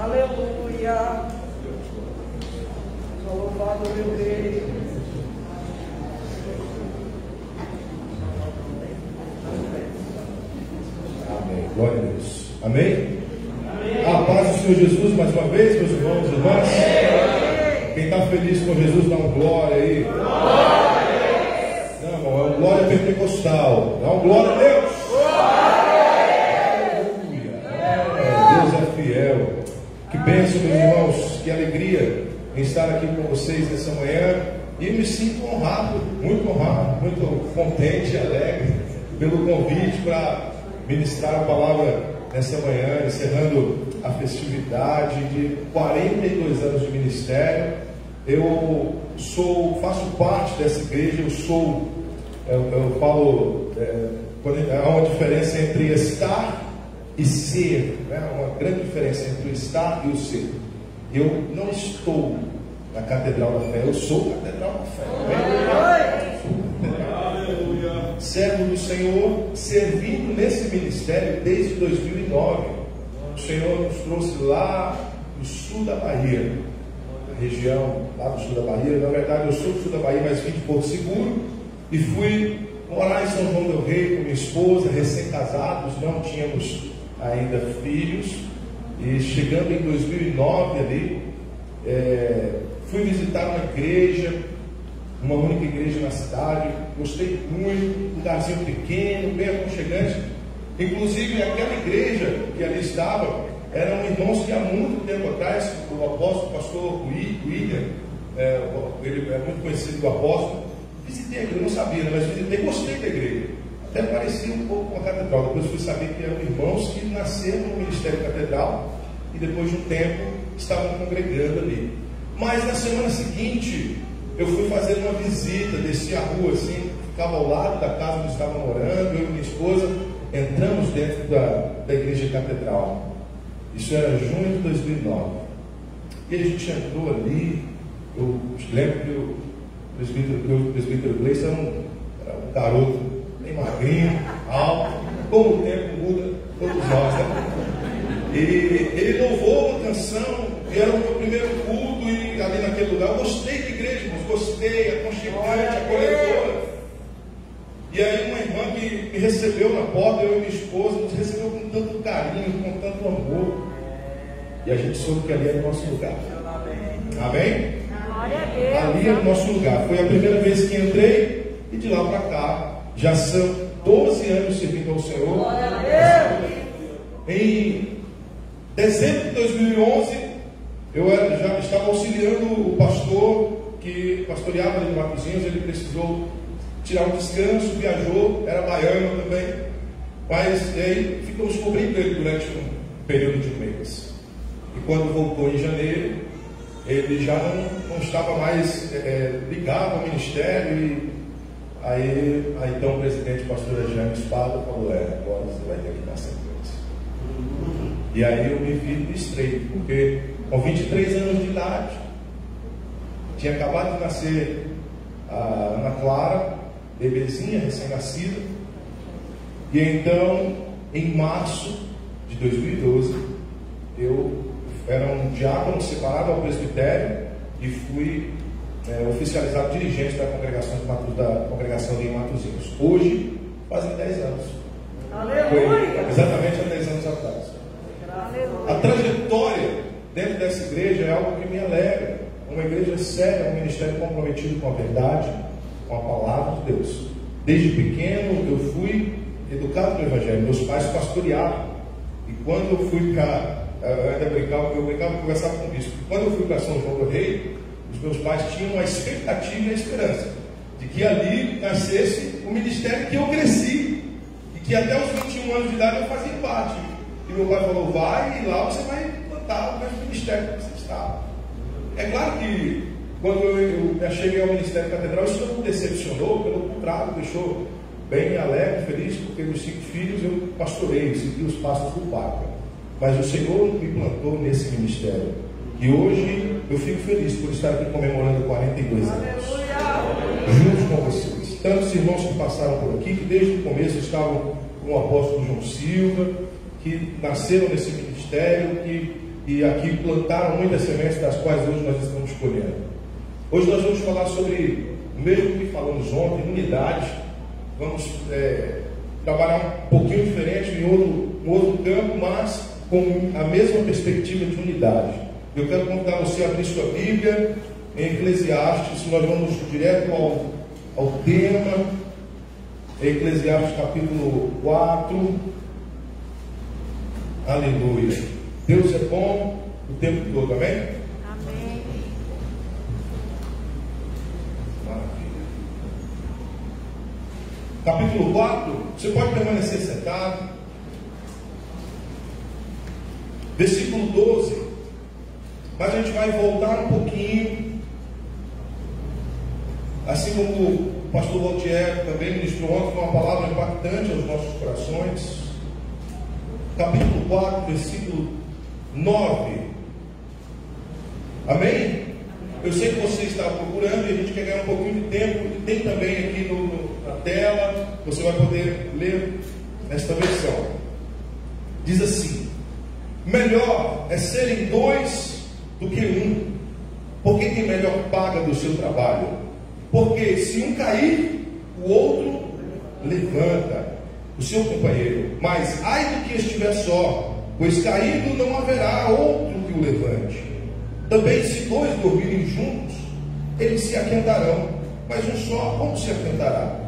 Aleluia. Louvado meu Deus. Amém. Glória a Deus. Amém? Amém. A paz do Senhor Jesus, mais uma vez, meus irmãos e irmãs. Amém. Quem está feliz com Jesus, dá um glória aí. Glória. Não, irmão, é um glória pentecostal. Dá um glória a Deus. Aleluia. Deus é fiel. Que bênção, meus irmãos. Que alegria em estar aqui com vocês nessa manhã. E me sinto honrado, muito contente e alegre pelo convite para ministrar a palavra nessa manhã, encerrando a festividade de 42 anos de ministério. Eu faço parte dessa igreja, eu falo, há uma diferença entre estar e ser, né? Uma grande diferença entre o estar e o ser. Eu não estou na Catedral da Fé, eu sou a Catedral da Fé. Servo do Senhor, servindo nesse ministério desde 2009. O Senhor nos trouxe lá do sul da Bahia, a região lá do sul da Bahia. Na verdade, eu sou do sul da Bahia, mas vim de Porto Seguro e fui morar em São João del Rei com minha esposa, recém-casados, não tínhamos ainda filhos. E chegando em 2009 ali, fui visitar uma igreja, uma única igreja na cidade. Gostei muito, lugarzinho pequeno, bem aconchegante. Inclusive aquela igreja que ali estava, eram irmãos que há muito tempo atrás, o apóstolo, o pastor William, ele é muito conhecido do apóstolo. Visitei a igreja, não sabia, mas visitei, gostei da igreja. Até parecia um pouco com a catedral. Depois fui saber que eram irmãos que nasceram no ministério catedral e depois de um tempo estavam congregando ali. Mas na semana seguinte eu fui fazer uma visita, desci a rua assim, ficava ao lado da casa onde estava morando, eu e minha esposa entramos dentro da igreja catedral. Isso era junho de 2009. E a gente entrou ali. Eu lembro que o presbítero Gleice era um garoto bem magrinho, alto. Como o tempo muda todos nós, né? Ele louvou uma canção, e era o meu primeiro culto, e ali naquele lugar eu gostei da igreja, mas gostei, aconchegante, acolhedora. E aí uma irmã me recebeu na porta, eu e minha esposa, nos recebeu com tanto carinho, com tanto amor. E a gente soube que ali era o nosso lugar. Amém? Ali era o nosso lugar. Foi a primeira vez que entrei, e de lá para cá já são 12 anos servindo ao Senhor. Em dezembro de 2011, eu já estava auxiliando o pastor que pastoreava ali no Matozinhos. Ele precisou tirar um descanso, viajou, era baiano também, mas aí ficamos cobrindo ele durante um período de um mês. E quando voltou em janeiro, ele já não estava mais ligado ao ministério. E aí então o presidente, pastor Jane Espada, falou: agora você vai ter que dar sequência. E aí eu me vi no estreito, porque com 23 anos de idade, tinha acabado de nascer a Ana Clara, bebezinha, recém-nascida. E então, em março de 2012, eu era um diácono separado ao presbitério e fui oficializado dirigente da congregação de Matozinhos. Hoje, fazem 10 anos. Aleluia! Foi exatamente há 10 anos atrás. A trajetória dentro dessa igreja é algo que me alegra. Uma igreja séria, um ministério comprometido com a verdade, com a palavra de Deus. Desde pequeno eu fui educado no Evangelho. Meus pais pastoreavam. E quando eu fui para... Eu brincava e conversava com isso. Quando eu fui para São João del Rei, os meus pais tinham a expectativa e a esperança de que ali nascesse o ministério que eu cresci. E que até os 21 anos de idade eu fazia parte. E meu pai falou: vai e lá você vai plantar o mesmo ministério que você está. É claro que quando eu cheguei ao ministério catedral, isso não me decepcionou, pelo contrário, deixou bem alegre, feliz, porque meus 5 filhos eu pastorei, segui os passos do Papa. Mas o Senhor me plantou nesse ministério. E hoje eu fico feliz por estar aqui comemorando 42 anos. Juntos com vocês. Tantos irmãos que passaram por aqui, que desde o começo estavam com o apóstolo João Silva, que nasceram nesse ministério, que e aqui plantaram muitas sementes das quais hoje nós estamos colhendo. Hoje nós vamos falar sobre o mesmo que falamos ontem, unidade. Vamos trabalhar um pouquinho diferente em outro campo, mas com a mesma perspectiva de unidade. Eu quero convidar você a abrir sua Bíblia em Eclesiastes. Nós vamos direto ao tema. Eclesiastes capítulo 4. Aleluia. Deus é bom o tempo todo, amém? Amém. Maravilha. Capítulo 4, você pode permanecer sentado. Versículo 12. Mas a gente vai voltar um pouquinho. Assim como o pastor Valtier também ministrou ontem, com uma palavra impactante aos nossos corações. Capítulo 4, versículo 9. Amém? Eu sei que você está procurando e a gente quer ganhar um pouquinho de tempo. E tem também aqui na tela, você vai poder ler esta versão. Diz assim: melhor é serem dois do que um, porque tem melhor paga do seu trabalho. Porque se um cair, o outro levanta o seu companheiro. Mas ai do que estiver só, pois caído não haverá outro que o levante. Também se dois dormirem juntos, eles se aquentarão, mas um só como se aquentará?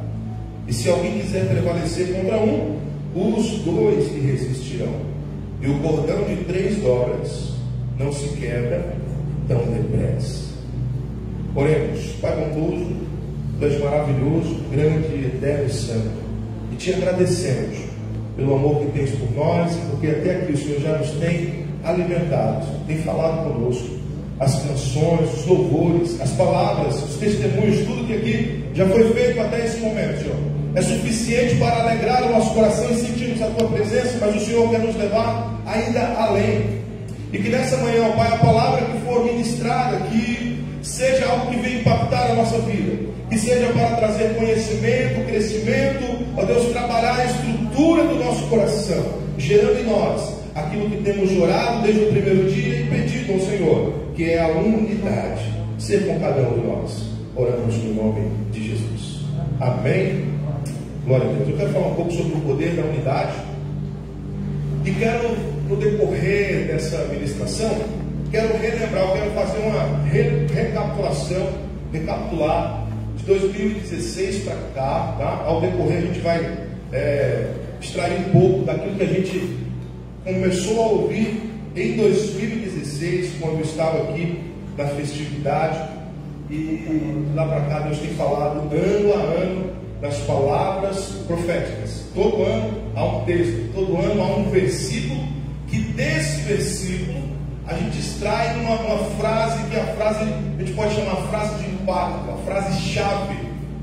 E se alguém quiser prevalecer contra um, os dois lhe resistirão. E o cordão de 3 dobras não se quebra tão depressa. Oremos. Pai bondoso, Tu és maravilhoso, grande, eterno e santo, e Te agradecemos pelo amor que Tens por nós, e porque até aqui o Senhor já nos tem alimentado, tem falado conosco. As canções, os louvores, as palavras, os testemunhos, tudo que aqui já foi feito até esse momento, Senhor, é suficiente para alegrar o nosso coração e sentirmos a Tua presença, mas o Senhor quer nos levar ainda além. E que nessa manhã, Pai, a palavra que for ministrada aqui seja algo que venha impactar a nossa vida, que seja para trazer conhecimento, crescimento, ó Deus, trabalhar a estrutura do nosso coração, gerando em nós aquilo que temos orado desde o primeiro dia e pedido ao Senhor, que é a unidade. Ser com cada um de nós. Oramos no nome de Jesus. Amém? Glória a Deus. Eu quero falar um pouco sobre o poder da unidade. E quero, no decorrer dessa ministração, quero relembrar, quero fazer uma recapitular de 2016 para cá, tá? Ao decorrer a gente vai extrair um pouco daquilo que a gente começou a ouvir em 2016, quando eu estava aqui na festividade, e lá para cá Deus tem falado ano a ano das palavras proféticas. Todo ano há um texto, todo ano há um versículo, que desse versículo a gente extrai uma frase, que a gente pode chamar frase de impacto, a frase-chave,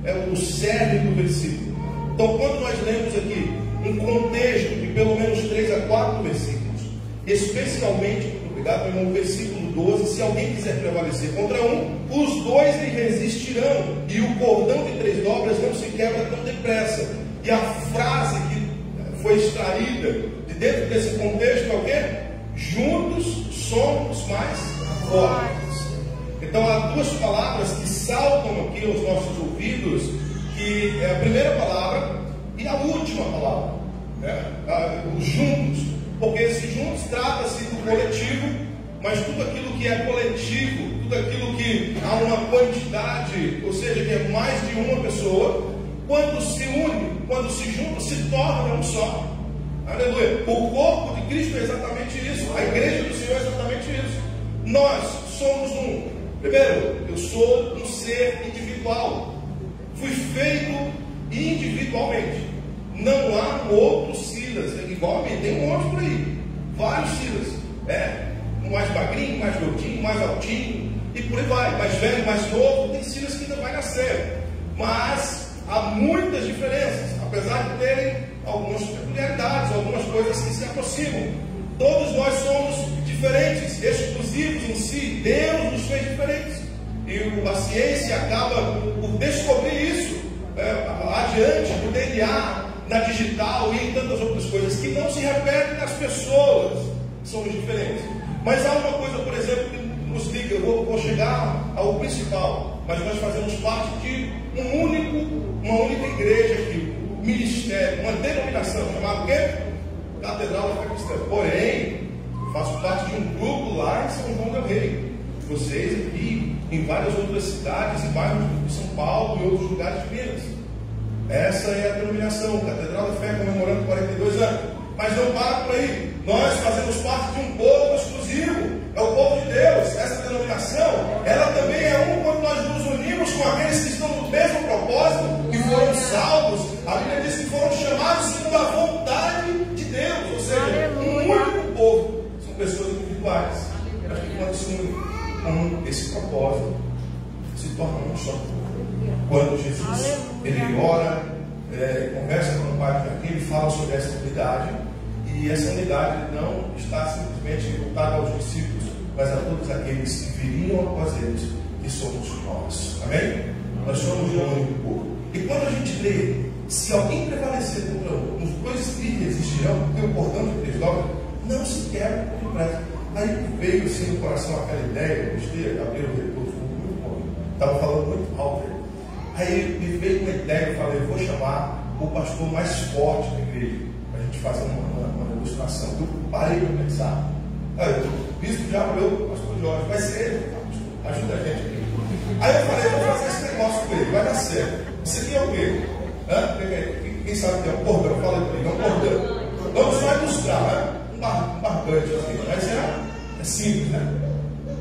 é o cerne do versículo. Então, quando nós lemos aqui um contexto de pelo menos 3 a 4 versículos, especialmente, obrigado, meu irmão, o versículo 12: se alguém quiser prevalecer contra um, os dois lhe resistirão, e o cordão de 3 dobras não se quebra tão depressa. E a frase que foi extraída de dentro desse contexto é o quê? Juntos somos mais fortes. Então há 2 palavras que saltam aqui aos nossos ouvidos, que é a primeira palavra e a última palavra, né? Os juntos, porque esse juntos trata-se do coletivo, mas tudo aquilo que é coletivo, tudo aquilo que há uma quantidade, ou seja, que é mais de uma pessoa, quando se une, quando se junta, se torna um só. Aleluia. O corpo de Cristo é exatamente isso. A igreja do Senhor é exatamente isso. Nós somos um. Primeiro, eu sou um ser individual. Fui feito individualmente. Não há um outro Silas. Igual a mim, tem um monte por aí. Vários Silas. Um mais magrinho, mais gordinho, mais altinho. E por aí vai. Mais velho, mais novo. Tem Silas que ainda vai nascer. Mas há muitas diferenças, apesar de terem algumas peculiaridades, algumas coisas que se aproximam. Todos nós somos diferentes, exclusivos em si. Deus nos fez diferentes. E a ciência acaba por descobrir isso adiante, no DNA, na digital e em tantas outras coisas que não se repetem nas pessoas. Somos diferentes. Mas há uma coisa, por exemplo, que nos liga. Eu vou chegar ao principal, mas nós fazemos parte de uma única igreja aqui, um ministério, uma denominação chamada o quê? Catedral da Fé Cristã. Porém, faço parte de um grupo lá em São João del Rei. Vocês aqui, em várias outras cidades, em bairros de São Paulo e outros lugares de Minas. Essa é a denominação, Catedral da Fé, comemorando 42 anos. Mas não para por aí. Nós fazemos parte de um povo exclusivo. É o povo de Deus. Essa denominação, ela também é quando nós nos unimos com aqueles que estão no mesmo propósito, que foram salvos. A Bíblia diz que foram chamados segundo a vontade de Deus. Ou seja, um único povo. São pessoas individuais. Mas que quando se unem com esse propósito, se tornam um só povo. Quando Jesus ele ora, conversa com o Pai aqui, ele fala sobre essa unidade, e essa unidade não está simplesmente voltada aos discípulos, mas a todos aqueles que viriam após eles, que somos nós. Amém? Nós somos um único povo. E quando a gente lê, se alguém prevalecer contra os dois que resistirão, porque o cordão de três dobras não se quebra por depressa. Aí veio assim no coração aquela ideia, Gabriel recurso muito bom, estava falando muito alto. Aí me veio uma ideia, eu falei, eu vou chamar o pastor mais forte da igreja, para a gente fazer uma ilustração. Eu parei para pensar. Aí, o bispo já falou, o pastor Jorge, vai ser ele, ajuda a gente aqui. Aí eu falei, vou fazer esse negócio com ele, vai dar certo. Isso aqui é o quê? Quem sabe que é um cordão? Fala para ele, é um cordão. Vamos só ilustrar, né? Um barbante assim, mas é simples, né?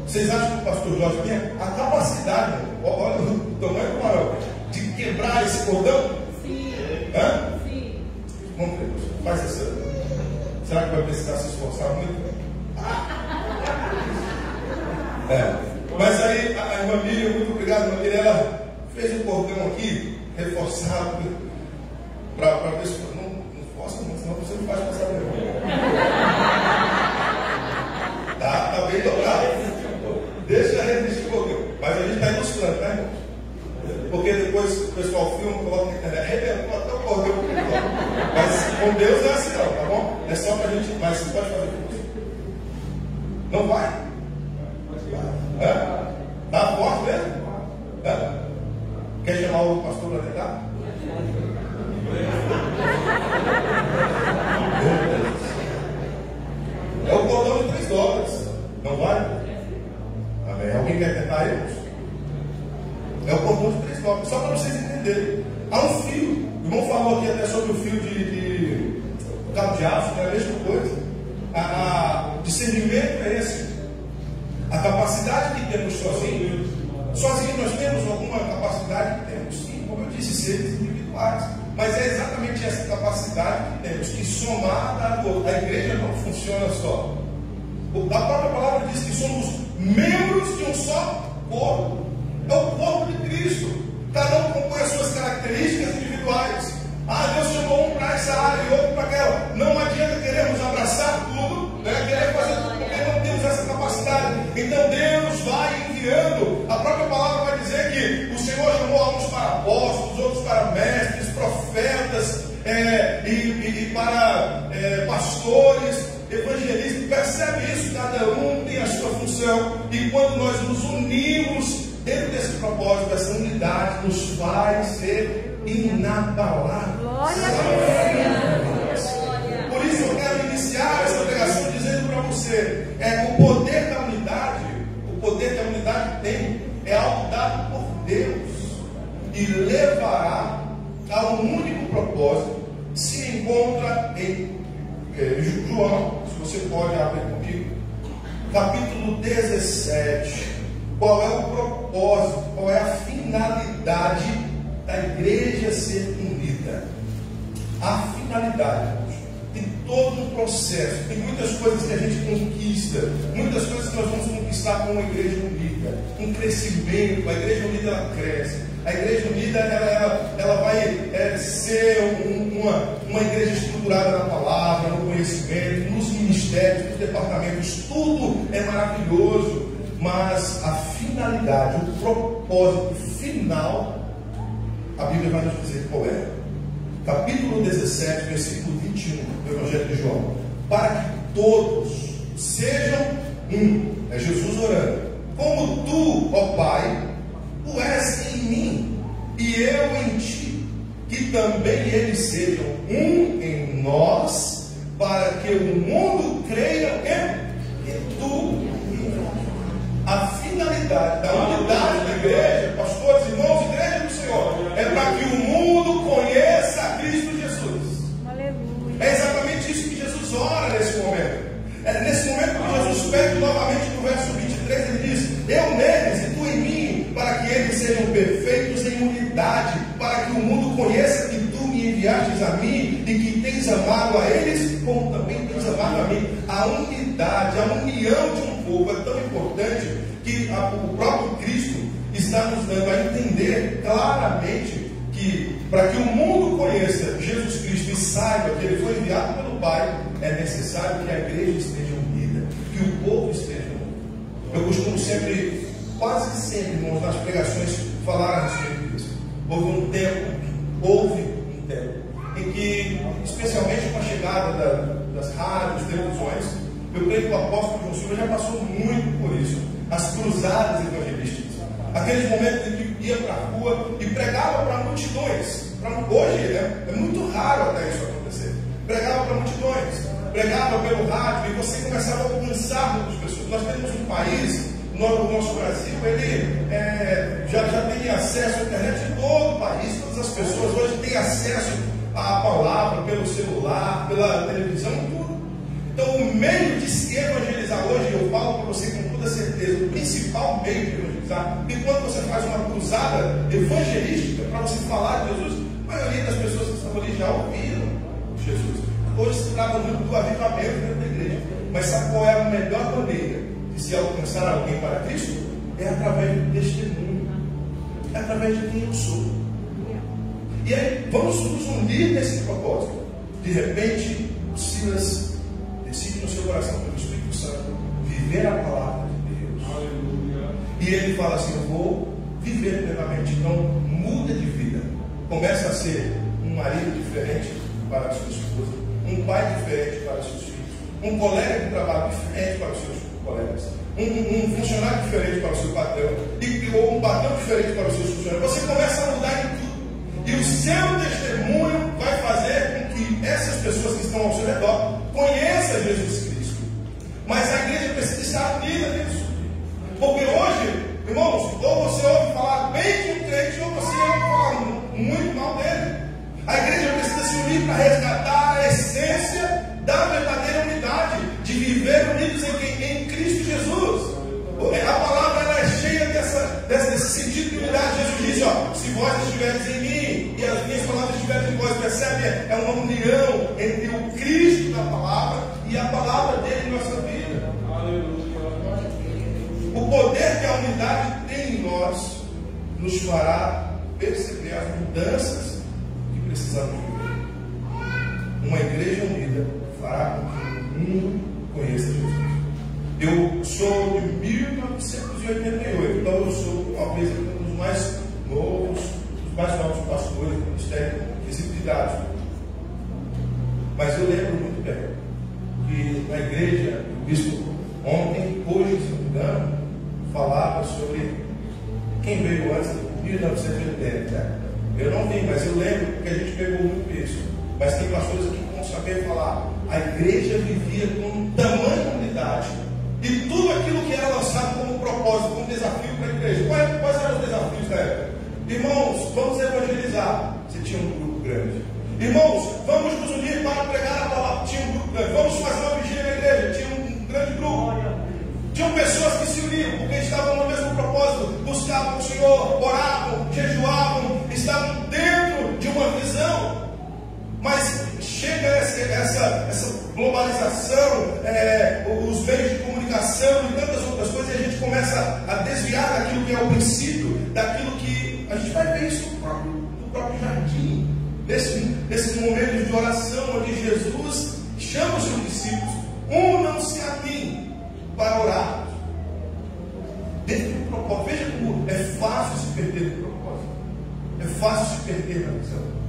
Vocês acham que o pastor Jorge tem a capacidade, olha o tamanho do Marão, de quebrar esse cordão? Sim. Hã? Sim. Vamos ver, faz essa. Será que vai precisar se esforçar muito? Mas aí a irmã Miriam, muito obrigado, irmã Miriam, ela fez um cordão aqui, reforçado, para ver se não força muito, senão você não faz passar vergonha. Tá bem dobrado. Deixa a gente um pouquinho. Mas a gente está ilustrando, né, irmão? Porque depois o pessoal filma, coloca na internet, arrebentou até o cordão. Mas com Deus é assim, não, tá bom? É só para a gente. Mas você pode fazer isso. Não vai? Tá forte mesmo? Quer chamar o pastor para tentar? É o cordão de 3 dólares. Não vai? Amém. Alguém quer tentar, irmãos? É o cordão de 3 dólares. Só para vocês entenderem. Há um fio. O irmão falou aqui até sobre o fio de cabo de aço, que é a mesma coisa. O discernimento é esse. A capacidade que temos sozinhos nós temos alguma capacidade que temos, sim, como eu disse, seres individuais. Mas é exatamente essa capacidade que temos, que somada a outra. A igreja não funciona só. A própria palavra diz que somos membros de um só corpo. É o corpo de Cristo. Cada um compõe as suas características individuais. Deus chamou um para essa área e outro para aquela. Não adianta queremos abraçar tudo, querer fazer tudo, porque não temos essa capacidade. Então Deus vai enviando. A própria palavra vai dizer que o Senhor chamou alguns para apóstolos, outros para mestres, profetas e para pastores, evangelistas. Percebe isso? Cada um tem a sua função. E quando nós nos unimos dentro desse propósito, essa unidade nos faz ser inabaláveis. Glória a Deus. Por isso eu quero iniciar essa pregação dizendo para você, o poder da unidade tem, é algo dado por Deus e levará a um único propósito. Se encontra em João, se você pode abrir comigo, capítulo 17. Qual é o propósito, qual é a finalidade da igreja ser unida? A finalidade, tem todo um processo, tem muitas coisas que a gente conquista, muitas coisas que nós vamos conquistar com uma igreja unida, um crescimento. A igreja unida ela cresce, a igreja unida ela vai ser uma igreja estruturada na palavra, no conhecimento, nos ministérios, nos departamentos. Tudo é maravilhoso, mas a finalidade, o propósito final, a Bíblia vai nos dizer qual é. Capítulo 17, versículo 21 do Evangelho de João. Para que todos sejam É Jesus orando. Como tu, ó Pai, tu és em mim e eu em ti, que também eles sejam em nós, para que o mundo creia que tu me enviaste. A finalidade da unidade da igreja, pastores, irmãos, igreja do Senhor, é para que o mundo conheça a Cristo Jesus. Aleluia. É exatamente isso que Jesus ora nesse momento. É nesse momento que Jesus pede novamente no verso 23, ele diz: eu neles e tu em mim, para que eles sejam perfeitos em unidade, para que o mundo conheça que tu me enviastes a mim e que tens amado a eles como também tens amado a mim. A unidade, a união de um povo é tão importante que o próprio Cristo está nos dando a entender claramente que para que o mundo conheça Jesus Cristo e saiba que ele foi enviado pelo Pai, é necessário que a igreja esteja unida, que o povo esteja unido. Eu costumo sempre, quase sempre, irmãos, nas pregações, falar a respeito disso. Houve um tempo em que, especialmente com a chegada das rádios, televisões, eu creio que o apóstolo João Silva já passou muito por isso. As cruzadas evangelísticas, aqueles momentos em que ia para a rua e pregava para multidões. Hoje é muito raro até isso acontecer. Pregava para multidões, pregava pelo rádio e você começava a alcançar muitas pessoas. Nós temos um país, o nosso Brasil, ele já tem acesso à internet em todo o país. Todas as pessoas hoje têm acesso à palavra pelo celular, pela televisão, tudo. Então, o meio de se evangelizar hoje, eu falo para você com toda certeza, o principal meio de evangelizar, porque quando você faz uma cruzada evangelística para você falar de Jesus, a maioria das pessoas que estão ali já ouviram Jesus. Hoje se trata muito do avivamento dentro da igreja. Mas sabe qual é a melhor maneira de se alcançar alguém para Cristo? É através do testemunho. É através de quem eu sou. E aí, vamos nos unir nesse propósito. De repente, o Silas decide no seu coração, pelo Espírito Santo, viver a palavra de Deus. Aleluia. E ele fala assim: eu vou viver plenamente. Então, muda de vida. Começa a ser um marido diferente para a sua esposa, um pai diferente para os seus filhos, um colega de trabalho diferente para os seus colegas, um funcionário diferente para o seu patrão, ou um patrão diferente para os seus funcionários. Você começa a mudar em tudo. E o seu testemunho vai fazer com que essas pessoas que estão ao seu redor conheçam Jesus Cristo. Mas a igreja precisa estar unida nisso. Porque hoje, irmãos, ou você ouve falar bem de um crente, ou você ouve falar muito mal dele. A igreja precisa se unir para resgatar a essência da verdadeira unidade, de viver unidos em Cristo Jesus. A palavra ela é cheia desse sentido de unidade. Jesus diz: ó, se vós estiveres em mim e as minhas palavras estiverem em vós, percebe? É uma união entre o Cristo da palavra e a palavra dele em nossa vida. O poder que a unidade tem em nós nos fará perceber as mudanças que precisamos viver. Uma igreja unida fará com que o mundo conheça Jesus. Eu sou de 1988, então eu sou talvez um dos mais novos pastores do ministério desse tipo de idade. Mas eu lembro muito bem que na igreja, o bispo ontem, hoje, se não me engano, falava sobre quem veio antes de 1980. Eu não vi, mas eu lembro porque a gente pegou muito isso. Mas tem pastores aqui que vão saber falar. A igreja vivia com tamanha unidade. E tudo aquilo que era lançado como propósito, como desafio para a igreja. Quais eram os desafios da época? Irmãos, vamos evangelizar. Você tinha um grupo grande. Irmãos, vamos nos unir para pregar a palavra. Tinha um grupo grande. Vamos fazer uma vigília na igreja. Tinha um grande grupo. Tinham pessoas que se uniam porque estavam no mesmo propósito. Buscavam o Senhor, oravam, jejuavam, estavam dentro de uma visão. Mas chega essa globalização, os meios de comunicação e tantas outras coisas, e a gente começa a desviar daquilo que é o princípio, daquilo que a gente vai ver isso no próprio jardim, nesse momento de oração, onde Jesus chama os seus discípulos: unam-se a mim para orar. Dentro do propósito, veja como é fácil se perder no propósito, é fácil se perder na visão.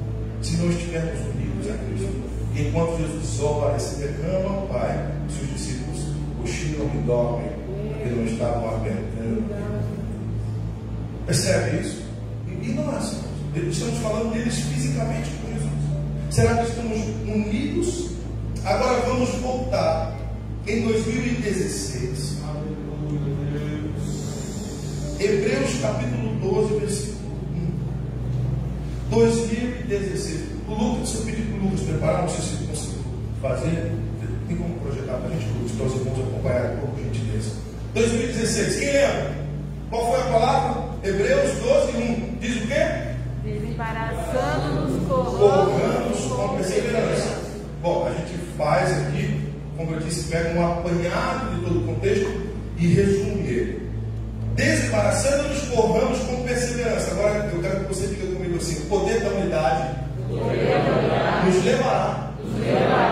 Se não estivermos unidos a Cristo, enquanto Jesus ora, se derrama ao Pai, seus discípulos cochilo não me dorme, porque não estavam apertando. Percebe isso? E nós? Estamos falando deles fisicamente com Jesus. Será que estamos unidos? Agora vamos voltar em 2016. Hebreus capítulo 12, versículo 1. 2016. O Lucas, se eu pedir para o Lucas preparar, não sei se ele conseguiu fazer, tem como projetar para a gente, Lucas, para os irmãos acompanharem por gentileza. 2016, quem lembra? Qual foi a palavra? Hebreus 12, 1. Diz o quê? Desembaraçando-nos, Corramos com perseverança. Bom, a gente faz aqui, como eu disse, pega um apanhado de todo o contexto e resume ele. Desembaraçando-nos, corramos com perseverança. Agora eu quero que você diga comigo assim: o poder da unidade nos levará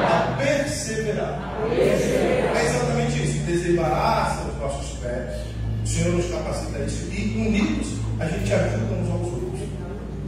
a perseverar. É exatamente isso. Desembaraça os nossos pés. O Senhor nos capacita a isso. E unidos a gente ajuda uns aos outros.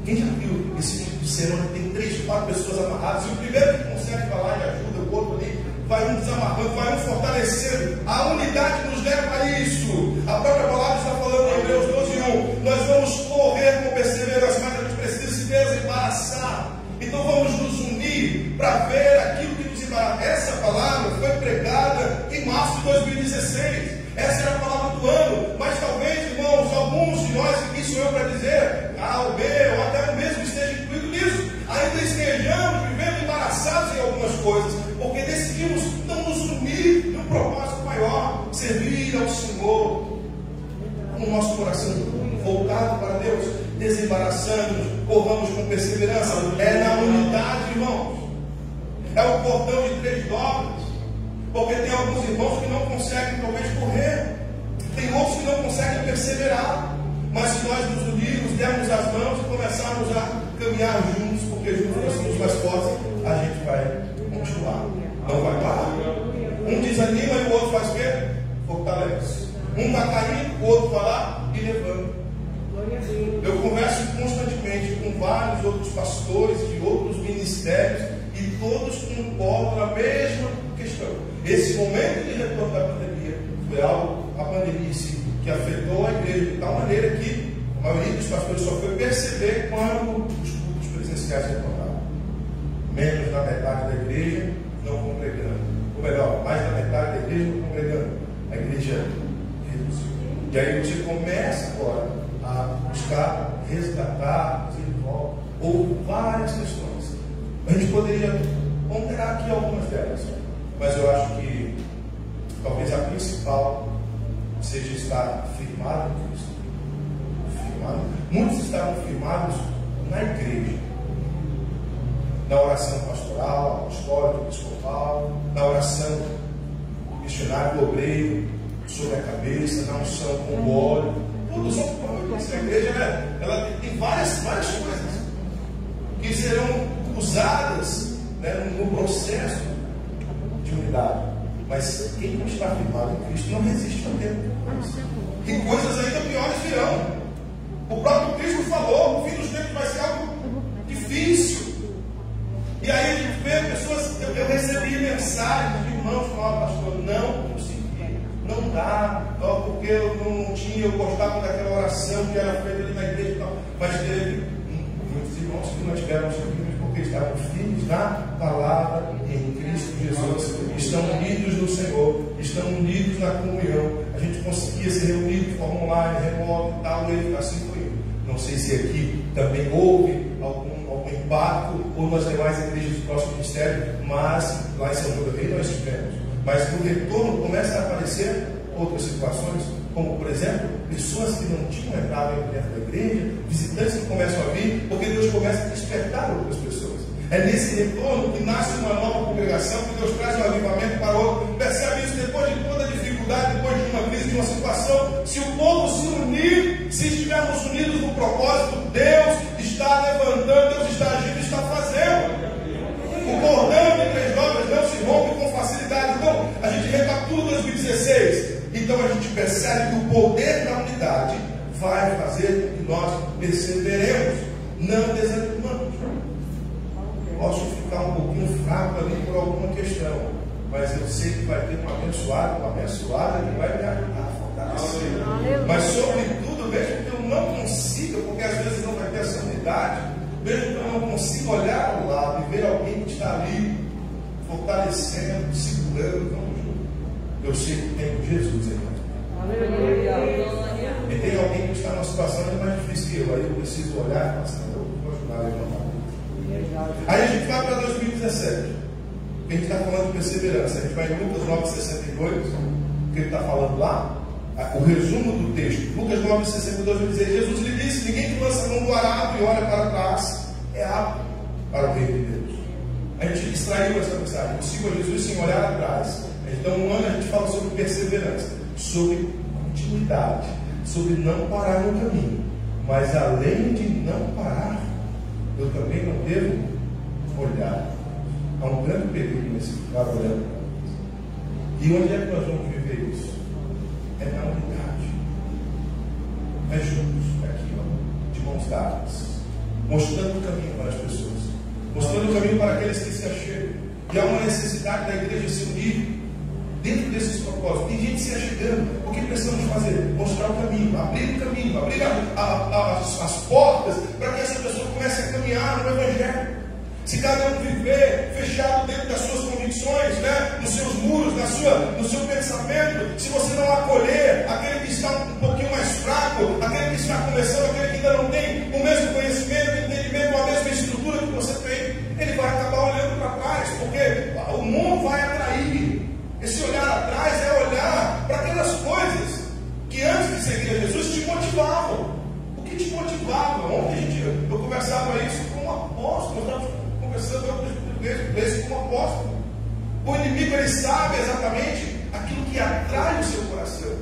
Quem já viu esse tipo de cena onde tem 3, 4 pessoas amarradas? E o primeiro que consegue falar e ajuda o outro ali, vai um desamarrando, vai um fortalecendo. A unidade nos leva a isso. A própria palavra está falando em Hebreus 12:1. Nós vamos correr com perseverança, mas a gente precisa se desembaraçar. Então vamos nos unir para ver aquilo que nos embaraça. Essa palavra foi pregada em março de 2016. Essa era a palavra do ano. Mas talvez, irmãos, alguns de nós, que sou eu para dizer, A ou B, ou até eu mesmo esteja incluído nisso, ainda estejamos vivendo embaraçados em algumas coisas, porque decidimos não nos unir num propósito maior, servir ao Senhor, com o nosso coração voltado para Deus, desembaraçando-nos, corramos com perseverança. É na unidade, irmãos. É o cordão de 3 dobras. Porque tem alguns irmãos que não conseguem talvez correr, tem outros que não conseguem perseverar. Mas se nós nos unirmos, dermos as mãos e começarmos a caminhar juntos, porque juntos nós somos mais fortes, a gente vai continuar, não vai parar. Um desanima e o outro faz o quê? Fortalece. Um está caindo, o outro vai lá e levanta. Eu converso constantemente com vários outros pastores de outros ministérios e todos concordam na mesma questão. Esse momento de retorno da pandemia foi algo, a pandemia em si, que afetou a igreja de tal maneira que a maioria dos pastores só foi perceber quando os cultos presenciais retornaram. Menos da metade da igreja não congregando. Ou melhor, mais da metade da igreja não congregando. A igreja reduziu. E aí você começa agora a buscar resgatar, trazer de volta. Houve várias questões. A gente poderia ponderar aqui algumas delas, mas eu acho que talvez a principal seja estar firmado em Cristo. Firmado. Muitos estavam firmados na igreja, na oração pastoral, apostólica, episcopal, na oração missionária do obreiro sobre a cabeça, na unção com o óleo. Tudo são provavelmente. A igreja, né? Ela tem várias coisas que serão usadas, né, no processo de unidade. Mas quem não está firmado em Cristo não resiste ao tempo. E coisas ainda piores virão. O próprio Cristo falou: o fim dos tempos vai ser algo difícil. E aí a gente vê pessoas. Eu recebi mensagens de irmãos que falavam: pastor, não consegui, não dá, porque eu não tinha, eu gostava daquela oração que era feita ali na igreja e tal. Mas teve muitos irmãos que não tiveram serviço porque estavam firmes na palavra em Cristo Jesus, estão unidos no Senhor, estão unidos na comunhão. A gente conseguia se reunir de forma online, remoto e tal, e ele está assim fluindo. Não sei se aqui também houve algum impacto, ou nas demais igrejas do próximo ministério, mas lá em São João do Rei nós tivemos. Mas no retorno começam a aparecer outras situações, como por exemplo, pessoas que não tinham entrado dentro da igreja, visitantes que começam a vir, porque Deus começa a despertar outras pessoas. É nesse retorno que nasce uma nova congregação, que Deus traz um avivamento para outro. Percebe isso depois de toda a dificuldade, depois de uma crise, de uma situação. Se o povo se unir, se estivermos unidos no propósito, Deus está levantando, Deus está agindo, está fazendo. O cordão de 3 dobras não se rompe com facilidade. Então, a gente recapitula 2016. Então, a gente percebe que o poder da unidade vai fazer com que nós perseveremos, não desanimamos. Posso ficar um pouquinho fraco ali por alguma questão, mas eu sei que vai ter uma abençoada que vai me ajudar a fortalecer. Mas sobretudo, mesmo que eu não consiga, porque às vezes não vai ter essa unidade, mesmo que eu não consiga olhar ao lado e ver alguém que está ali, fortalecendo, segurando, vamos junto. Eu sei que tem Jesus aí. E tem alguém que está numa situação mais difícil que eu. Aí eu preciso olhar e falar assim, eu vou ajudar a levantar. Aí a gente vai para 2017. A gente está falando de perseverança. A gente vai em Lucas 9,62, que ele está falando lá. O resumo do texto. Lucas 9,62 vai dizer: Jesus lhe disse: ninguém que lança a mão do arado e olha para trás é apto para o reino de Deus. A gente extraiu essa mensagem. Eu sigo a Jesus sem olhar atrás. Então, um ano a gente fala sobre perseverança, sobre continuidade, sobre não parar no caminho. Mas além de não parar, eu também não devo olhar. Há um grande perigo nesse ficar olhando para nós. E onde é que nós vamos viver isso? É na unidade. É juntos, aqui, ó, de mãos dadas, mostrando o caminho para as pessoas, mostrando o caminho para aqueles que se achegam. E há uma necessidade da igreja se unir dentro desses propósitos. Tem gente se achegando. O que precisamos fazer? Mostrar o caminho, abrir o caminho, abrir as portas para que essa pessoa comece a caminhar no Evangelho. Se cada um viver fechado dentro das suas convicções, né, nos seus muros, no seu pensamento, se você não acolher aquele que está um pouquinho mais fraco, aquele que está começando, aquele que ainda não tem o mesmo conhecimento, entendimento, a mesma estrutura que você tem, ele vai acabar olhando para trás, porque o mundo vai atrair. Esse olhar atrás é olhar para aquelas coisas que antes de seguir a Jesus te motivavam. O que te motivava? Ontem eu conversava isso com um apóstolo, eu estava conversando com um apóstolo. O inimigo, ele sabe exatamente aquilo que atrai o seu coração.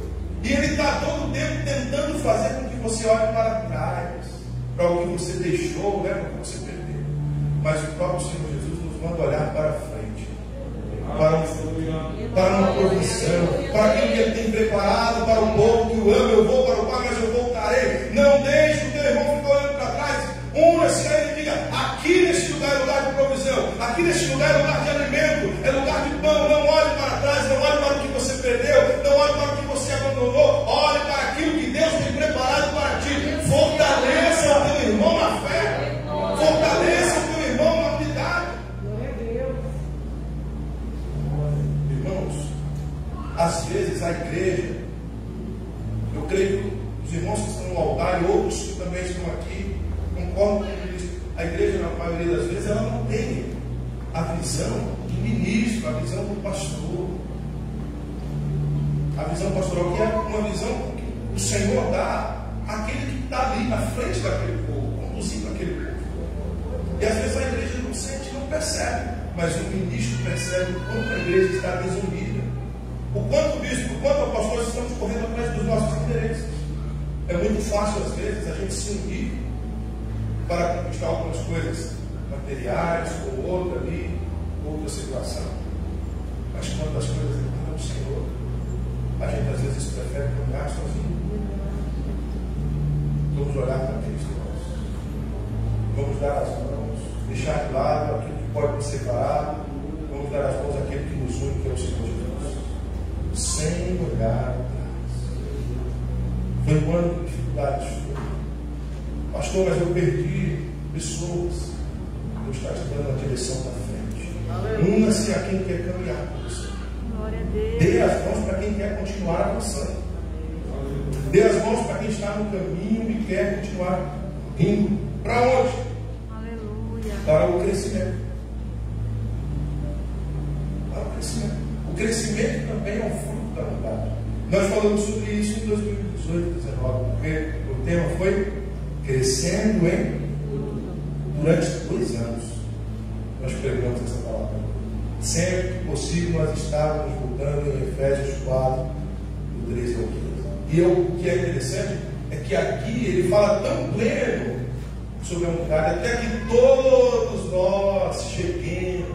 E ele está todo o tempo tentando fazer com que você olhe para trás, para o que você deixou, né, para o que você perdeu. Mas o próprio Senhor Jesus nos manda olhar para frente, para uma provisão, para aquilo que Ele tem preparado para o povo que o ama. Eu vou para o Pai, mas eu voltarei. Não deixe o teu irmão ficar olhando para trás. Una-se a Ele e diga: aqui neste lugar é lugar de provisão, aqui neste lugar é lugar de alimento, é lugar de pão. Não olhe para trás, não olhe para o que você perdeu, não olhe para o que você abandonou. Olhe para aquilo que Deus tem preparado para ti. Fortaleça o teu irmão na fé, fortaleça o teu irmão na unidade. Irmãos, às vezes a igreja, eu creio que os irmãos que estão no altar e outros que também estão aqui concordam com isso. A igreja, na maioria das vezes, ela não tem a visão do ministro, a visão do pastor, a visão pastoral, que é uma visão que o Senhor dá àquele que está ali na frente daquele povo, conduzindo aquele povo. E às vezes a igreja não sente, não percebe, mas o ministro percebe o quanto a igreja está desunida, o quanto o bispo, o quanto o pastor estamos correndo atrás dos nossos interesses. É muito fácil, às vezes, a gente se unir para conquistar algumas coisas materiais, ou outra ali, outra situação. Mas quando as coisas dependem do Senhor, a gente às vezes prefere caminhar sozinho. Vamos olhar para Cristo, irmãos. Vamos dar as mãos, deixar de lado aquilo que pode nos separar. Vamos dar as mãos àquele que nos une, que é o Senhor Jesus. Sem olhar atrás. Foi um ano de dificuldades. Pastor, mas eu perdi pessoas. Deus está te dando a direção da frente. Una-se a quem quer caminhar com você. Dê as mãos para quem quer continuar avançando. Dê as mãos para quem está no caminho e quer continuar indo. Para onde? Aleluia. Para o crescimento. Para o crescimento. O crescimento também é um fruto da unidade. Nós falamos sobre isso em 2018, 2019, porque o tema foi crescendo durante 2 anos. Nós pregamos essa palavra. Sempre que possível, nós estávamos voltando em Efésios 4, do 13 ao 15. E o que é interessante é que aqui ele fala tão pleno sobre a unidade, até que todos nós cheguemos.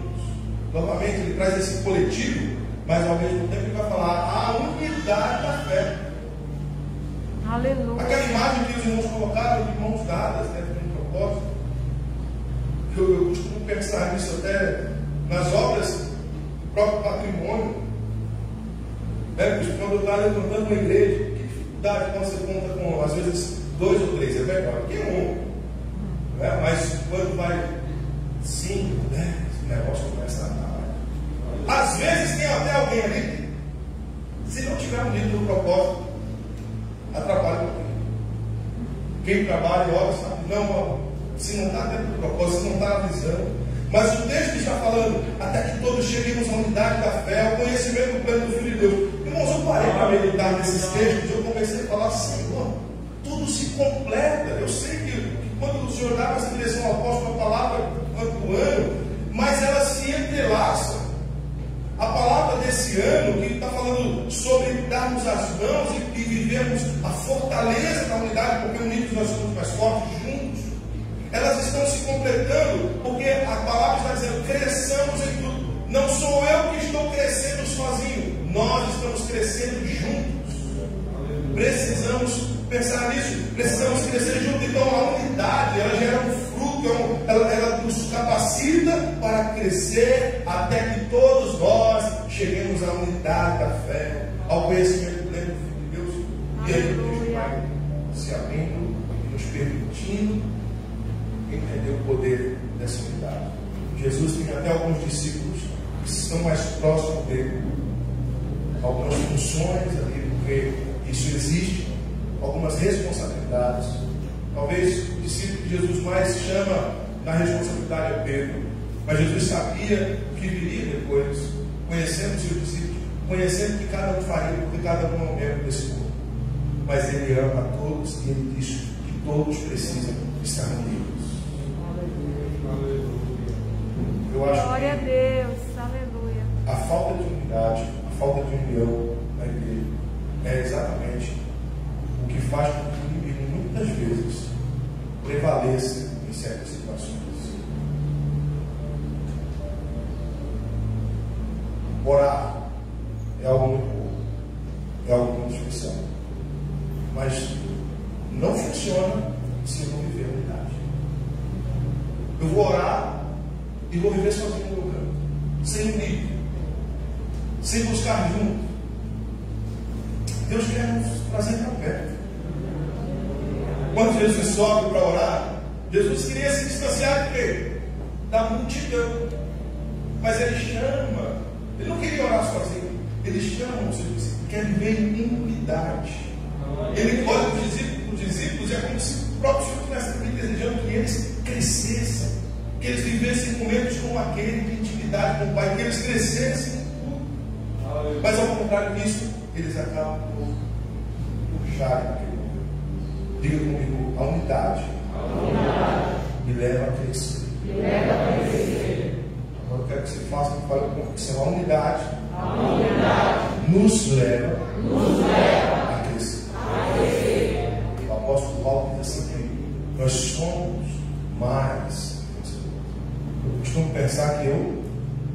Novamente, ele traz esse coletivo, mas ao mesmo tempo ele vai falar a unidade da fé. Aleluia. Aquela imagem que os irmãos colocaram de mãos dadas dentro de um propósito, eu costumo pensar nisso até nas obras próprio patrimônio. Quando eu estava levantando uma igreja, que dificuldade quando você conta com, às vezes, 2 ou 3, é melhor que mas quando vai 5, 10, o negócio começa a dar. Às vezes tem até alguém ali, se não tiver um livro do propósito, atrapalha um pouquinho. Quem trabalha, olha, sabe? Não, se não está dentro do propósito, se não está na visão. Mas o texto está falando, até que todos cheguemos à unidade da fé, ao conhecimento do plano do Filho de Deus. Irmãos, eu parei para meditar nesses textos, eu comecei a falar assim, Senhor, tudo se completa. Eu sei que quando o Senhor dava essa direção ao apóstolo, a palavra do ano, mas ela se entrelaça. A palavra desse ano, que está falando sobre darmos as mãos e vivermos a fortaleza da unidade, porque unidos nós somos mais fortes juntos. Elas estão se completando, porque a palavra está dizendo, cresçamos em tudo. Não sou eu que estou crescendo sozinho, nós estamos crescendo juntos. Precisamos pensar nisso, precisamos crescer juntos. Então a unidade, ela gera um fruto, ela nos capacita para crescer até que todos nós cheguemos à unidade da fé, ao conhecimento pleno do Filho de Deus. E aí o Deus vai se abrindo e nos permitindo entender o poder dessa unidade. Jesus tem até alguns discípulos que estão mais próximos dele, algumas funções ali, porque isso existe, algumas responsabilidades. Talvez o discípulo que Jesus mais chama na responsabilidade é Pedro, mas Jesus sabia o que viria depois, conhecendo os seus discípulos, conhecendo o que cada um faria, porque cada um é um membro desse mundo. Mas ele ama a todos e ele diz que todos precisam estar unidos. Eu acho Glória a que Deus, aleluia. a falta de unidade, a falta de união na igreja é exatamente o que faz com que o inimigo muitas vezes prevaleça em certas situações. Orar é algo muito bom, é algo muito especial, mas não funciona se eu não viver a unidade. Eu vou orar e vou viver sozinho no meu canto, sem unir, sem buscar junto. Deus quer nos trazer para perto. Quando Jesus sobe para orar, Jesus queria se distanciar de quê? Da multidão. Mas ele chama, ele não queria orar sozinho, ele chama os seus discípulos, quer viver em unidade. Ele olha para os discípulos e é como se o próprio Senhor estivesse também desejando que eles crescessem, que eles vivessem momentos como aquele de intimidade com o Pai, que eles crescessem. Mas ao contrário disso, eles acabam por puxar naquele momento. Diga comigo, a unidade me leva a crescer. Agora eu quero que você faça com convicção. A unidade nos leva a crescer. O apóstolo Paulo diz assim que nós somos mais vencedores. Eu costumo pensar que eu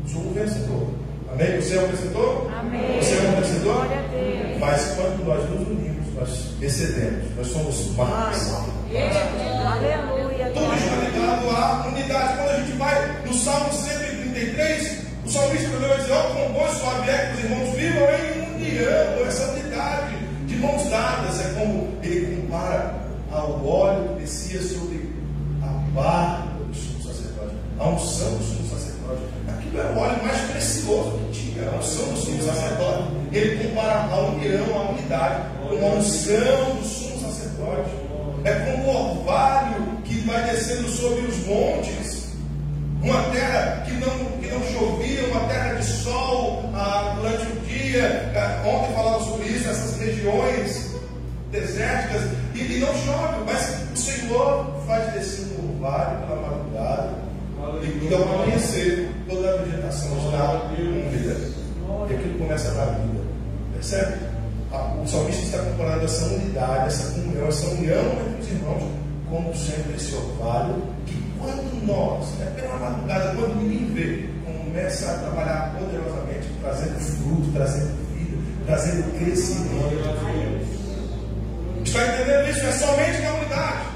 sou um vencedor. Amém? Você é um vencedor? Amém. Você é um vencedor? Glória a Deus. Mas quando nós nos unimos, nós excedemos. Nós somos mais. Aleluia. Tudo está ligado à unidade. Quando a gente vai no Salmo 133, o salmista vai dizer: ó, quão bom e suave é que os irmãos vivam em união, essa unidade de mãos dadas. É como ele compara ao óleo que descia sobre a barba do sumo sacerdote, a unção do sumo sacerdote. Aquilo era o óleo mais precioso que tinha, a unção do sumo sacerdote. Ele compara a união, a unidade, com a unção do sumo sacerdote. É como o orvalho que vai descendo sobre os montes, uma terra que não chovia, uma terra de sol durante o dia. Ontem falava sobre isso, essas regiões desérticas, e não chove, mas o Senhor faz descer um orvalho pela madrugada, e ao amanhecer toda a vegetação está úmida, e aquilo começa a dar vida. Percebe? O salmista está comparando essa unidade, essa comunhão, essa união entre os irmãos, como sendo esse orvalho que, quando nós, pela madrugada, quando ninguém vê, começa a trabalhar poderosamente, trazendo fruto, trazendo vida, trazendo crescimento. Está entendendo isso? É somente na unidade.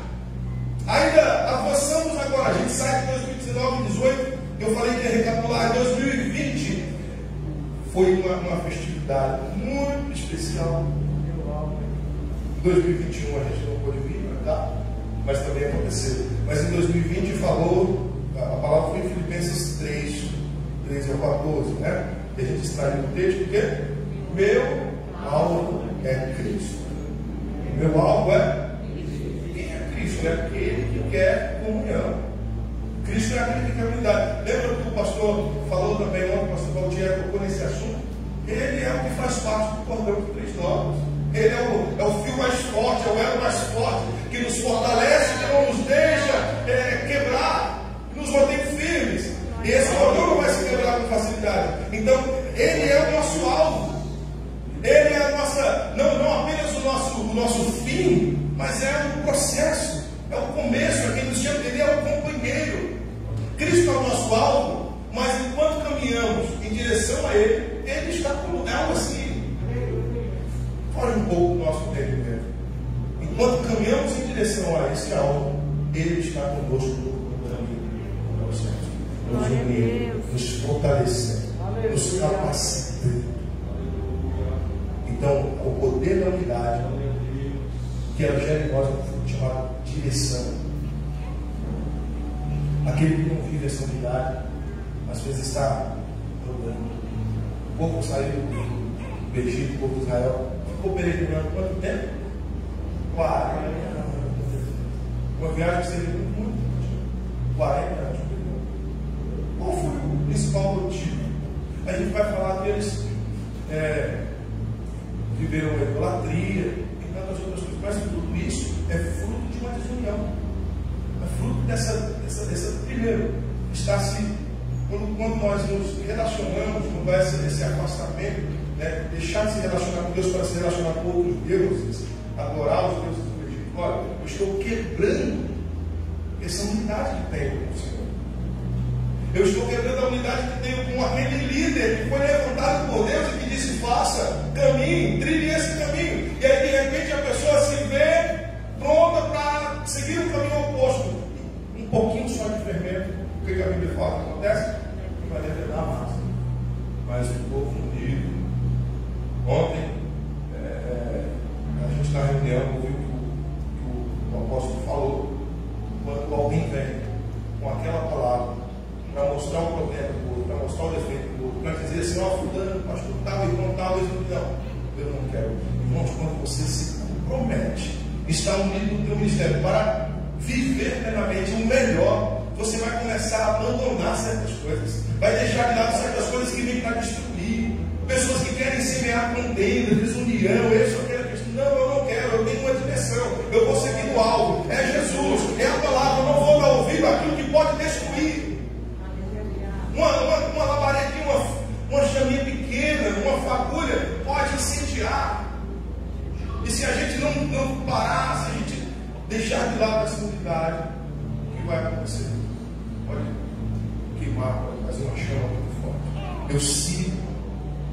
Ainda avançamos agora, a gente sai de 2019, 2018, eu falei que ia recapitular 2020. foi uma festividade muito especial. Em 2021 a gente não pôde vir para cá, mas também aconteceu. Mas em 2020 falou, a palavra foi em Filipenses 3 ao 14, né? E a gente extraiu do texto que meu alvo é Cristo. Meu alvo é? Quem é Cristo? É aquele que quer comunhão. Cristo é aquele que quer unidade. Lembra que o pastor falou também ontem, o pastor Valdir tocou nesse assunto? Ele é o que faz parte do cordão de 3 dobras. Ele é o fio mais forte, é o elo mais forte, que nos fortalece, que não nos deixa quebrar, que nos mantém firmes. E esse cordão não vai se quebrar com facilidade. Então, ele é o nosso alvo. Ele é a nossa, não apenas o nosso fim, mas é o processo, é o começo, é quem nos chama, ele é o companheiro. Cristo é o nosso alvo, mas enquanto caminhamos em direção a ele, ele está como algo assim. Foge um pouco do nosso entendimento. Enquanto caminhamos em direção a esse alvo, ele está conosco no caminho, no processo, nos unindo, nos fortalecendo, nos capacitando. Então, o poder da unidade, que ela gera em nós um fruto chamado direção. Aquele que não vive essa unidade, às vezes está rodando. O povo saiu do Egito, o povo de Israel, ficou peregrinando quanto tempo? 40 anos. Uma viagem que seria muito 40 anos. Qual foi o principal motivo? A gente vai falar que eles viveram a idolatria e tantas outras coisas, mas tudo isso é fruto de uma desunião, é fruto dessa primeiro, quando nós nos relacionamos, quando vai esse afastamento, né, deixar de se relacionar com Deus para se relacionar com outros deuses, adorar os deuses do Egito. Olha, eu estou quebrando essa unidade que tenho com o Senhor. Eu estou quebrando a unidade que tenho com aquele líder que foi levantado por Deus e que disse: faça caminho, trilhe esse caminho. E aí de repente a pessoa se vê pronta para seguir o caminho oposto. Um pouquinho só de fermento, o que a Bíblia fala que acontece? Não vai levedar a massa. Mas o povo unido. Ontem, a gente na reunião ouviu que o apóstolo falou. Quando alguém vem com aquela palavra para mostrar o problema do outro, para mostrar o defeito do outro, para dizer assim: ó, fulano, pastor tal, irmão tal, não, eu não quero. Irmãos, quando você se compromete, está unido no teu ministério para viver plenamente o melhor, você vai começar a abandonar certas coisas, vai deixar de lado certas coisas que vêm para destruir, pessoas que querem semear contenda, desunião, eu só quero isso. Não, eu não quero, eu tenho uma direção, eu vou seguir o alvo, é Jesus, é a palavra, eu não vou dar ouvido àquilo que pode destruir. Uma labaredinha, uma chaminha pequena, uma fagulha pode incendiar. E se a gente não parar, se a gente deixar de lado essa unidade, o que vai acontecer? Pode queimar, pode fazer uma chama muito forte. Eu sigo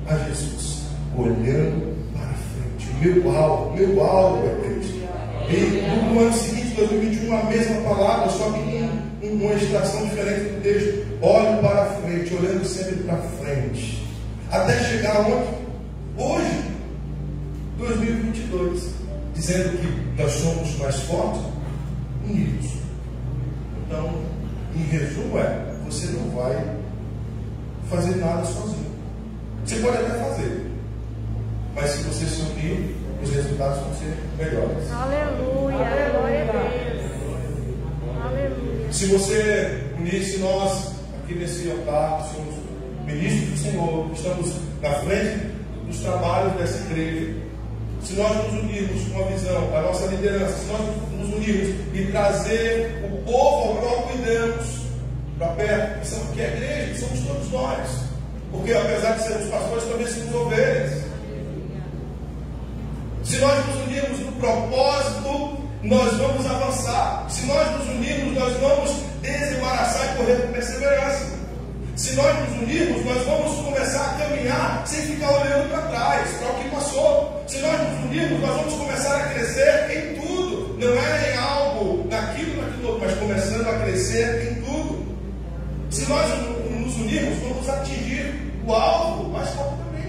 a Jesus, olhando para frente. Meu alvo é Cristo. E no ano seguinte, 2021, a mesma palavra, só que uma extração diferente do texto. Olho para frente, olhando sempre para frente, até chegar onde? Hoje, 2022, dizendo que nós somos mais fortes, unidos. Então, em resumo, você não vai fazer nada sozinho. Você pode até fazer, mas se você se unir, os resultados vão ser melhores. Aleluia, glória a Deus. Aleluia. Se você unisse nós aqui nesse altar, somos ministros do Senhor, estamos na frente dos trabalhos dessa igreja. Se nós nos unirmos com a visão da nossa liderança, se nós nos unirmos e trazer o povo ao qual cuidamos para perto, que é a igreja, que somos todos nós, porque apesar de sermos pastores, também somos ovelhas. Se nós nos unirmos no propósito, nós vamos avançar. Se nós nos unirmos, nós vamos desembaraçar e correr com perseverança. Se nós nos unirmos, nós vamos começar a caminhar sem ficar olhando para trás, para o que passou. Se nós nos unirmos, nós vamos começar a crescer em tudo. Não é em algo, naquilo outro, mas começando a crescer em tudo. Se nós nos unirmos, vamos atingir o alvo mais rapidamente.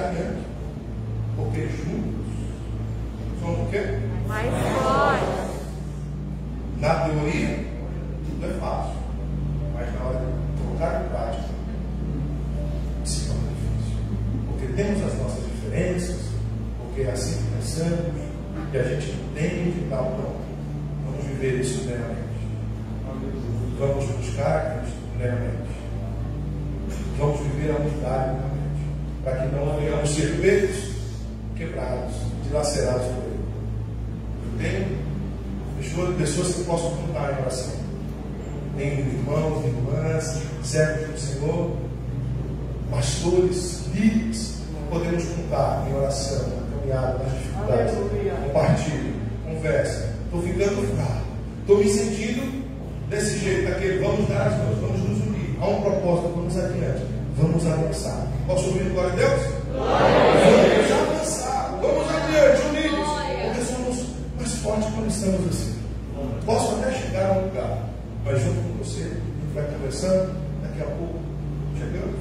adiante. Porque juntos somos o quê? Mais forte. Na teoria, tudo é fácil. Mas na hora de colocar em prática, se torna difícil. Porque temos as nossas diferenças, porque é assim que pensamos, e a gente entende e tal. Não. Vamos viver isso plenamente. Vamos buscar Cristo plenamente. Vamos viver a unidade plenamente. Para que não venhamos ser pegos, quebrados, dilacerados por Ele. Eu tenho pessoas que possam contar em oração. Tenho irmãos, irmãs, servos do Senhor, pastores, líderes, podemos contar em oração, na caminhada, nas dificuldades. Compartilho, conversa. Estou ficando fraco. Estou me sentindo desse jeito, daquele. Vamos dar as mãos, vamos nos unir. Há um propósito, vamos adiante. Vamos avançar. Posso ouvir glória a Deus? Vamos avançar. Vamos adiante, unidos. Porque somos mais fortes quando estamos assim. Posso até chegar a um lugar, mas junto com você, a gente vai conversando. Daqui a pouco chegamos.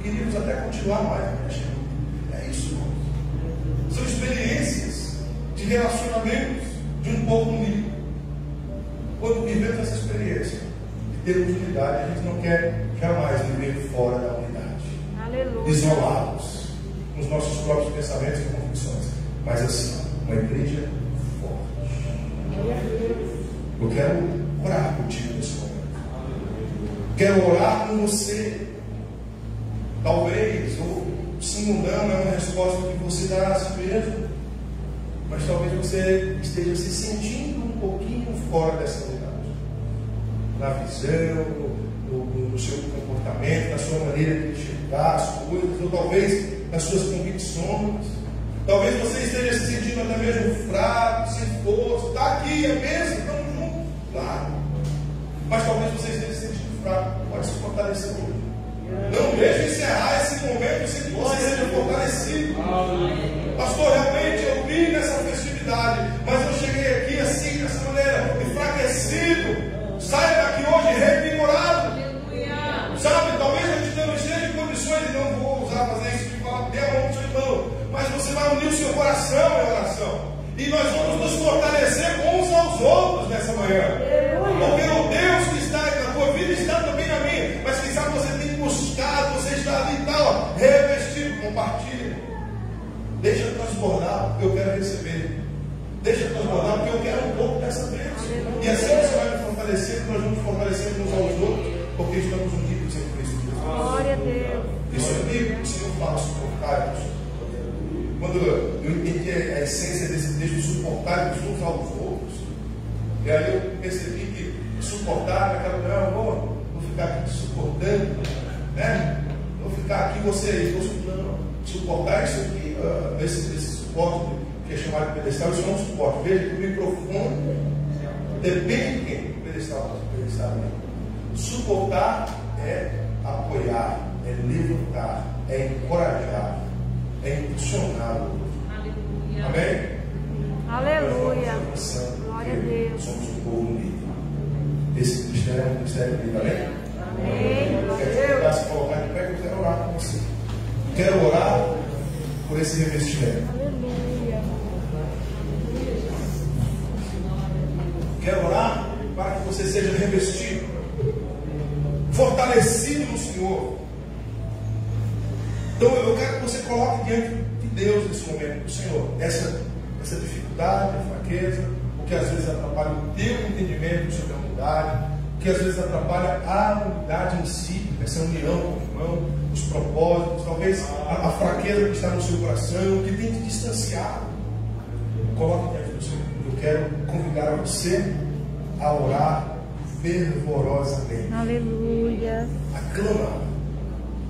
Queríamos até continuar mais, mas chegamos. É isso. São experiências de relacionamentos de um povo unido. Quando vivemos essa experiência de termos unidade, a gente não quer jamais viver fora da unidade. Aleluia. Isolados, com os nossos próprios pensamentos e convicções. Mas assim, uma igreja forte. Eu quero orar contigo nesse momento. Quero orar com você. Talvez, ou sim ou não, é uma resposta que você dá a si mesmo. Mas talvez você esteja se sentindo um pouquinho fora dessa unidade. Na visão, no seu comportamento, na sua maneira de enxergar as coisas, ou talvez nas suas convicções. Talvez você esteja se sentindo até mesmo fraco, sem força. Está aqui, é mesmo, estamos juntos, claro. Mas talvez você esteja se sentindo fraco. Pode se fortalecer hoje. Não deixe encerrar esse momento sem que você seja fortalecido. Pastor, realmente eu vim nessa festividade, mas eu cheguei aqui assim, dessa maneira, enfraquecido. Saia daqui hoje revigorado. Sabe, talvez a gente não esteja em condições, e não vou usar fazer isso de falar, dê a mão para o seu irmão, mas você vai unir o seu coração em oração. E nós vamos nos fortalecer uns aos outros nessa manhã. Porque o Deus que está na tua vida está também na minha. Mas quem sabe você tem buscado, você está ali e tal, revestido, compartilha. Deixa transbordar, porque eu quero receber. Deixa transbordar, porque eu quero um pouco dessa bênção. E assim você vai me fortalecendo, nós vamos fortalecendo uns aos outros, porque estamos unidos em Cristo Jesus. Glória a Deus. Isso é bíblico, o Senhor fala suportar-vos. Quando eu entendi a essência desse texto, suportar-vos uns aos outros, e aí eu percebi que suportar naquela não, vou ficar aqui te suportando, né? Vou ficar aqui você não. Suportar isso aqui, esse suporte que é chamado de pedestal, isso não é um suporte. Veja que o microfone depende de quem? O pedestal. Suportar é apoiar, é levantar, é encorajar, é impulsionar o outro. Amém? Aleluia. Glória a Deus. Somos um povo unido. Esse ministério é um ministério unido. Amém? Amém. Eu quero te ajudar a se colocar de pé, eu quero orar com você. Quero orar por esse revestimento. Aleluia. Quero orar para que você seja revestido, fortalecido no Senhor. Então eu quero que você coloque diante de Deus nesse momento, Senhor, essa dificuldade, a fraqueza, o que às vezes atrapalha o teu entendimento sobre a unidade, o que às vezes atrapalha a unidade em si, essa união com o irmão, os propósitos, talvez a fraqueza que está no seu coração, que tem te distanciado. Coloque diante do Senhor. Eu quero convidar você a orar fervorosamente. Aleluia. Aclama.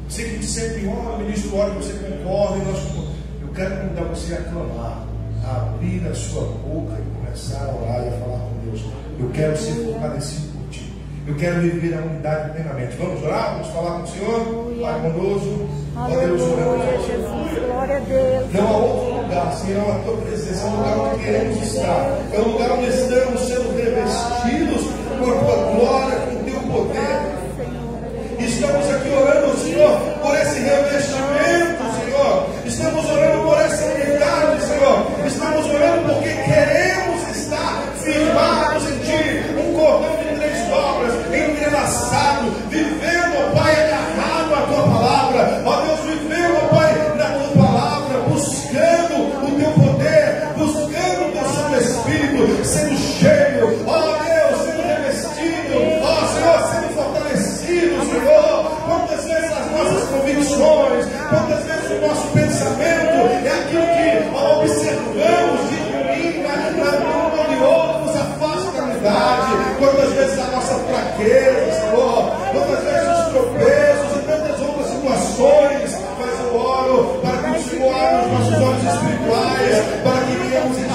Você que sempre ora, o ministro ora, você concorda, e nós concordamos. Eu quero convidar você a clamar, a abrir a sua boca e começar a orar e a falar com Deus. Eu quero ser fortalecido por ti. Eu quero viver a unidade plenamente. Vamos orar? Vamos falar com o Senhor? Pai bondoso, ó Deus, oramos. Jesus, glória a Deus. Não há outro lugar, Senhor, a tua presença é o lugar onde queremos estar. É o lugar onde estamos sendo revestidos por tua glória, com teu poder. Estamos aqui orando, Senhor, por esse revestimento, Senhor. Estamos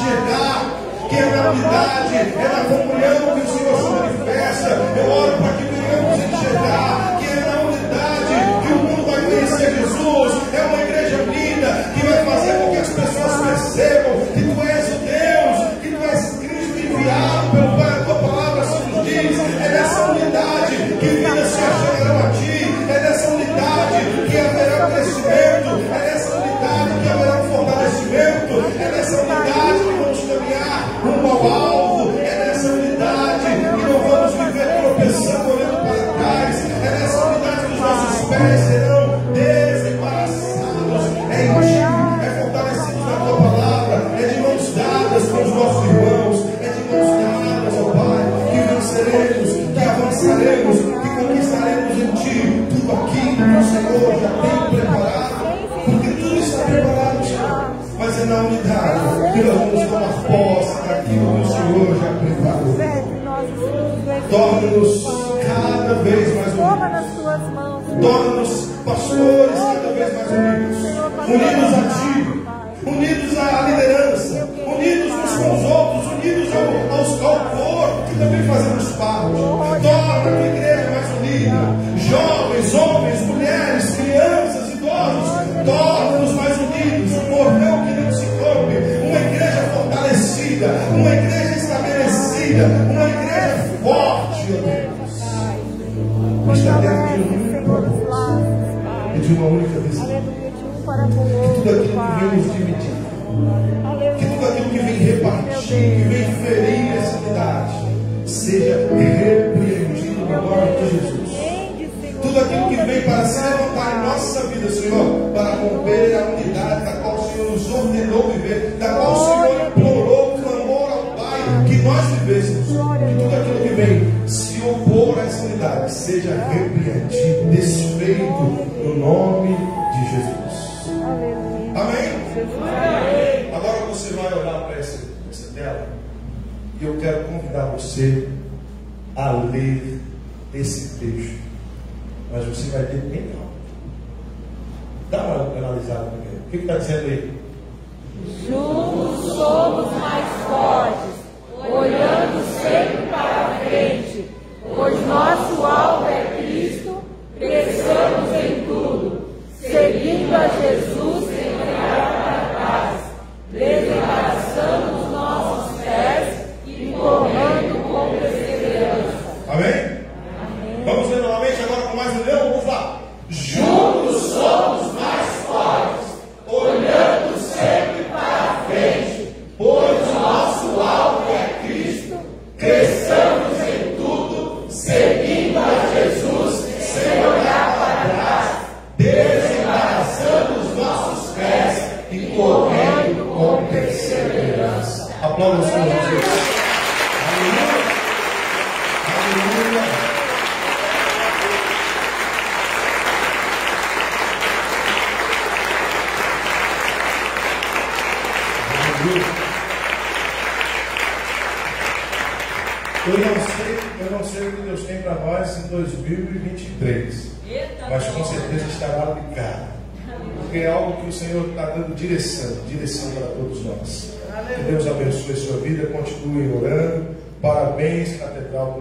enxergar que é na unidade, é na comunhão que o Senhor se manifesta. Eu oro para que venhamos enxergar que é na unidade que o mundo vai conhecer Jesus. É uma igreja unida que vai fazer com que as pessoas percebam que tu és o Deus, que tu és Cristo enviado pelo Pai. A tua palavra se nos diz. É nessa unidade que vidas se achegarão a ti. É nessa unidade que haverá crescimento. É nessa unidade que haverá fortalecimento. É nessa unidade que vamos caminhar rumo ao alvo. É nessa unidade que não vamos viver tropeçando, olhando para trás. É nessa unidade que os nossos pés serão desembaraçados. É em ti, é fortalecidos na tua palavra. É de mãos dadas com os nossos irmãos. É de mãos dadas, ó Pai, que venceremos, que avançaremos, que conquistaremos em ti tudo aquilo que o Senhor já tem preparado. Porque tudo está preparado, Senhor. Mas é na unidade que nós vamos tomar posse daquilo que o Senhor já preparou. Torna-nos cada vez mais unidos. Torna-nos pastores cada vez mais unidos. Unidos a ti, unidos à liderança, unidos uns com os outros, unidos ao corpo, que também fazemos parte. Torna a tua igreja mais unida. Jovens, homens, mulheres, crianças, idosos, torna-nos mais unidos. Um cordão que não se rompe. Uma igreja fortalecida, uma igreja estabelecida, uma igreja forte, ó Deus. Está dentro de um único propósito e de uma única visão. Que tudo aquilo que vem nos dividir, que tudo aquilo que vem repartir, que vem ferir essa unidade, seja repreendido no nome de Jesus. Tudo aquilo que vem para se levantar em nossa vida, Senhor, para romper a unidade da qual o Senhor nos ordenou viver, da qual o Senhor implorou, clamou ao Pai, que nós vivêssemos. Que tudo aquilo que vem se opor a essa unidade seja repreendido, desfeito no nome de Jesus. Amém? Agora você vai olhar para essa tela e eu quero convidar você a ler esse texto. Mas você vai ler bem alto. Dá uma analisada primeiro. O que está dizendo aí? Juntos somos mais fortes, olhando sempre para a frente, pois nosso alvo é Cristo, cresçamos em tudo, seguindo a Jesus sem olhar para trás, desembaraçando os nossos pés e correndo com perseverança. Amém? Vamos ler novamente agora com mais união? Vamos lá. Juntos somos mais fortes, olhando sempre para a frente, pois o nosso alvo é Cristo, cresçamos em tudo, seguindo a Jesus, sem olhar para trás, desembaraçando os nossos pés e correndo com perseverança. Aplausos para Jesus. Aleluia. Aleluia. Eu não sei o que Deus tem para nós em 2023, mas com certeza estará ligado, porque é algo que o Senhor está dando direção para todos nós. Que Deus abençoe a sua vida, continue orando. Parabéns, Catedral.